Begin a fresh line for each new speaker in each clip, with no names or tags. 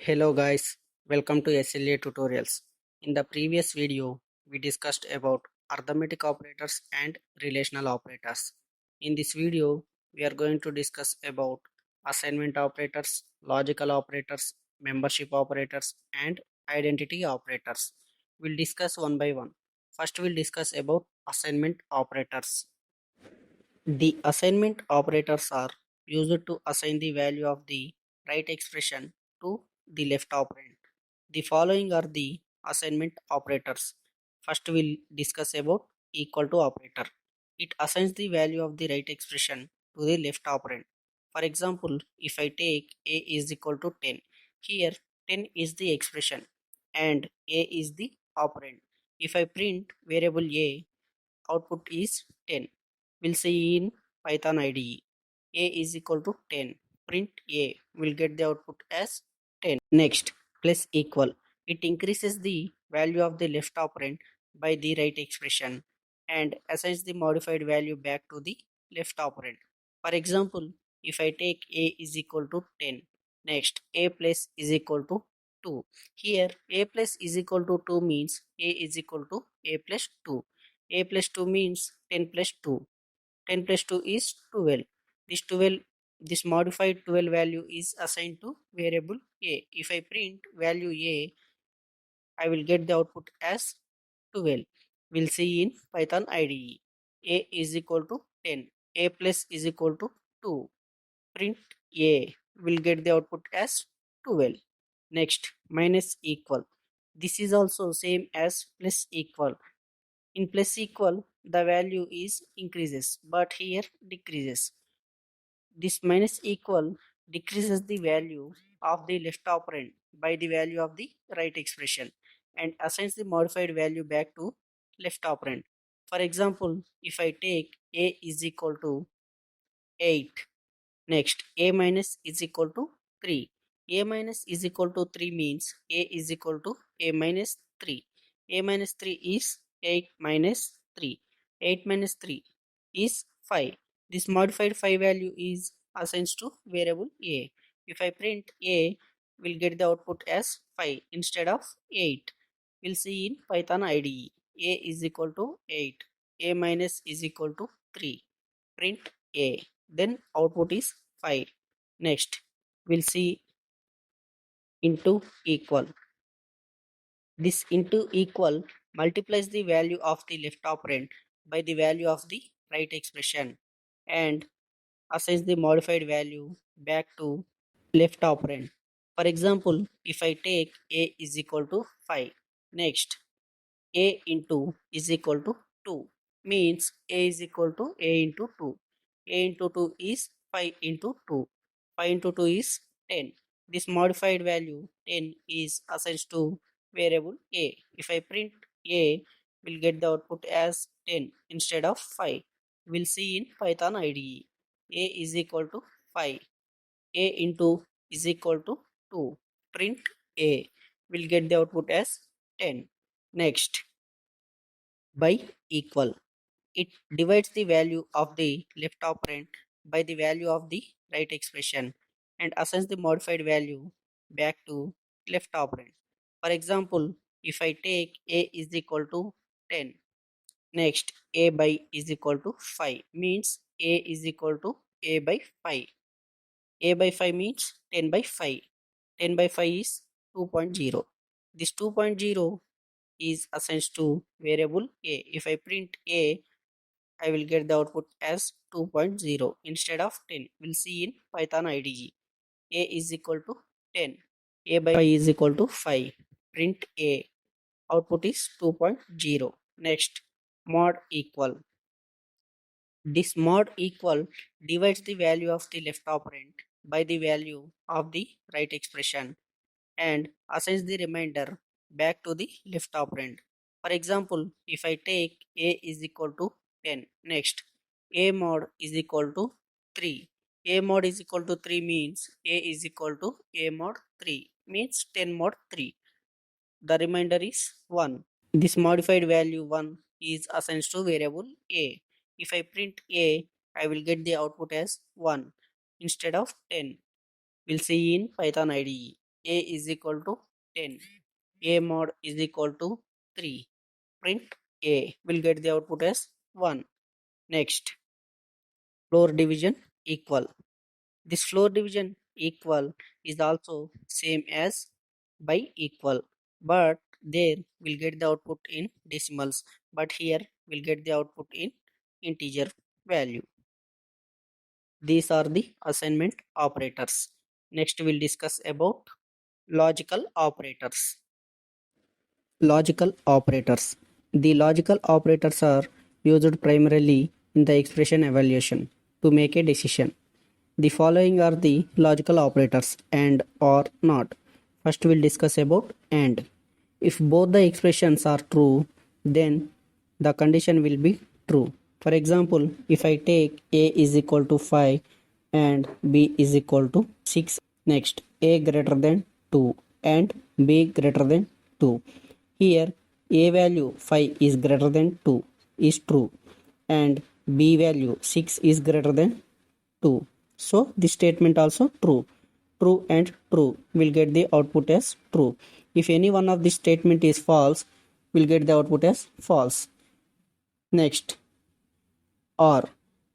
Hello guys, welcome to SLA tutorials. In the previous video, we discussed about arithmetic operators and relational operators. In this video, we are going to discuss about assignment operators, logical operators, membership operators and identity operators. We'll discuss one by one. First, we'll discuss about assignment operators. The assignment operators are used to assign the value of the right expression to the left operand. The following are the assignment operators. First we'll discuss about equal to operator. It assigns the value of the right expression to the left operand. For example, if I take a is equal to 10, here 10 is the expression and a is the operand. If I print variable a, output is 10. We'll see in Python IDE. A is equal to 10. Print A. We'll get the output as 10. Next, plus equal. It increases the value of the left operand by the right expression and assigns the modified value back to the left operand. For example, if I take A is equal to 10, next A plus is equal to 2. Here A plus is equal to 2 means A is equal to A plus 2. A plus 2 means 10 plus 2. 10 plus 2 is 12. This modified 12 value is assigned to variable a. If I print value a, I will get the output as 12. We'll see in Python IDE. A is equal to 10. A plus is equal to 2. Print a. We'll get the output as 12. Next, minus equal. This is also same as plus equal. In plus equal, the value is increases, but here decreases. This minus equal decreases the value of the left operand by the value of the right expression and assigns the modified value back to left operand. For example, if I take a is equal to 8, next a minus is equal to 3. A minus is equal to 3 means a is equal to a minus 3. A minus 3 is 8 minus 3. 8 minus 3 is 5. This modified 5 value is assigned to variable a. If I print a, we'll get the output as 5 instead of 8. We'll see in Python IDE. A is equal to 8. A minus is equal to 3. Print a. Then output is 5. Next, we'll see into equal. This into equal multiplies the value of the left operand by the value of the right expression and assigns the modified value back to left operand. For example, if I take a is equal to 5, next a into is equal to 2 means a is equal to a into 2. A into 2 is 5 into 2. 5 into 2 is 10. This modified value 10 is assigned to variable a. If I print a, we'll get the output as 10 instead of 5. We'll see in Python IDE. A is equal to 5. A into is equal to 2. Print a. We'll get the output as 10. Next, by equal. It divides the value of the left operand by the value of the right expression and assigns the modified value back to left operand. For example, if I take a is equal to 10, next a by is equal to 5 means a is equal to a by 5. A by 5 means 10 by 5. 10 by 5 is 2.0. This 2.0 is assigned to variable a. If I print a, I will get the output as 2.0 instead of 10. We'll see in Python IDE. A is equal to 10. A by 5 is equal to 5. Print a. Output is 2.0. Next, mod equal. This mod equal divides the value of the left operand by the value of the right expression and assigns the remainder back to the left operand. For example, if I take a is equal to 10, next a mod is equal to 3. A mod is equal to 3 means a is equal to a mod 3 means 10 mod 3. The remainder is 1. This modified value 1 is assigned to variable a. If I print a, I will get the output as 1 instead of 10. We'll see in Python IDE. A is equal to 10. A mod is equal to 3. Print A. Will get the output as 1. Next, floor division equal. This floor division equal is also same as by equal, but there we'll get the output in decimals, but here we'll get the output in integer value. These are the assignment operators. Next we'll discuss about logical operators. Logical operators. The logical operators are used primarily in the expression evaluation to make a decision. The following are the logical operators: and, or, not. First we'll discuss about and. If both the expressions are true, then the condition will be true. For example, if I take A is equal to 5 and B is equal to 6, next A greater than 2 and B greater than 2. Here A value 5 is greater than 2 is true and B value 6 is greater than 2. So this statement also true. True and true will get the output as true. If any one of this statement is false, we'll get the output as false. Next, or.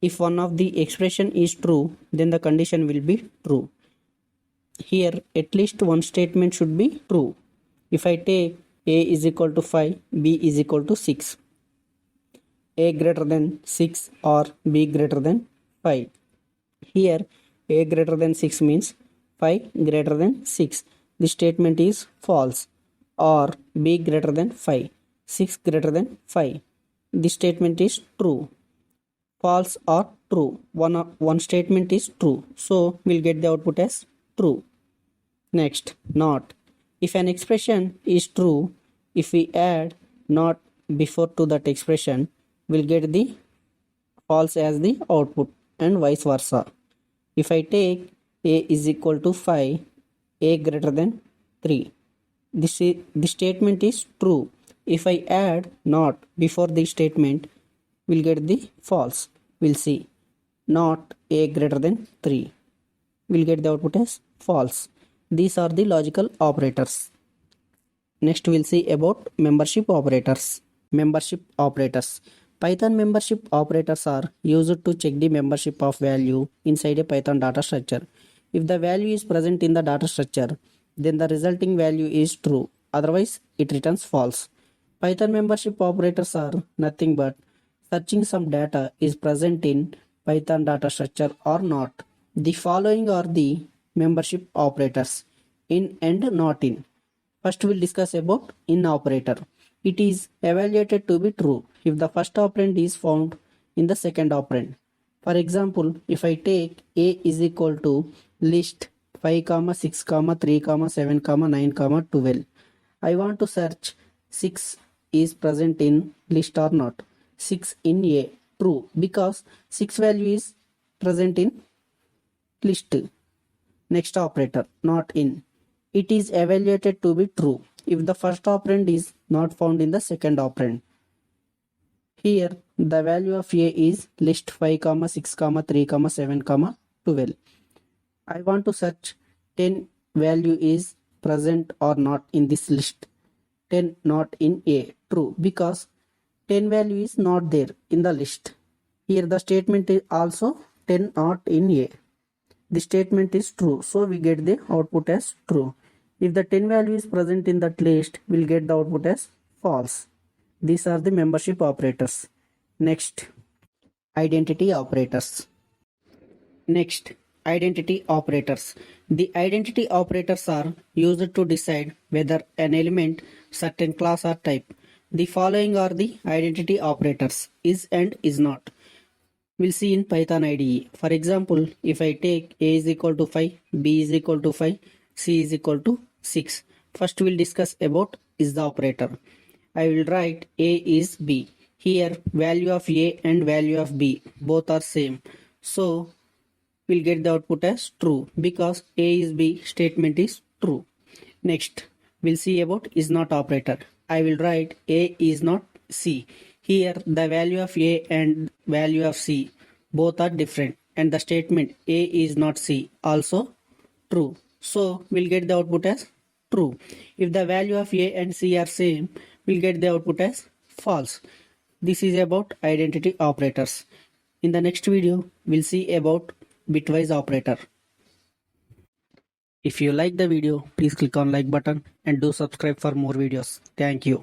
If one of the expression is true, then the condition will be true. Here at least one statement should be true. If I take A is equal to 5, B is equal to 6. A greater than 6 or B greater than 5. Here A greater than 6 means 5 greater than 6. The statement is false. Or B greater than 5. 6 greater than 5. The statement is true. False or true. One statement is true. So we'll get the output as true. Next, not. If an expression is true, if we add not before to that expression, we'll get the false as the output and vice versa. If I take A is equal to 5, A greater than 3. The statement is true. If I add not before the statement, we'll get the false. We'll see not A greater than 3. We'll get the output as false. These are the logical operators. Next we'll see about membership operators. Membership operators. Python membership operators are used to check the membership of value inside a Python data structure. If the value is present in the data structure, then the resulting value is true. Otherwise, it returns false. Python membership operators are nothing but searching some data is present in Python data structure or not. The following are the membership operators: in and not in. First we'll discuss about in operator. It is evaluated to be true if the first operand is found in the second operand. For example, if I take A is equal to list 5, 6, 3, 7, 9, 12. I want to search 6 is present in list or not. 6 in A, true, because 6 value is present in list. Next operator, not in. It is evaluated to be true if the first operand is not found in the second operand. Here the value of A is list 5, 6, 3, 7, 12. I want to search 10 value is present or not in this list. 10 not in A, true, because 10 value is not there in the list. Here the statement is also 10 not in A. The statement is true, so we get the output as true. If the 10 value is present in that list, we'll get the output as false. These are the membership operators. Next, identity operators. Next, identity operators. The identity operators are used to decide whether an element, certain class or type. The following are the identity operators: is and is not. We'll see in Python IDE. For example, if I take A is equal to 5, B is equal to 5, C is equal to 6. First we'll discuss about is the operator. I will write A is B. Here value of A and value of B both are same. So we'll get the output as true because A is B statement is true. Next we'll see about is not operator. I will write A is not C. Here the value of A and value of C both are different and the statement A is not C also true. So we'll get the output as true. If the value of A and C are same, we'll get the output as false. This is about identity operators. In the next video, we'll see about bitwise operator. If you like the video, please click on like button and do subscribe for more videos. Thank you.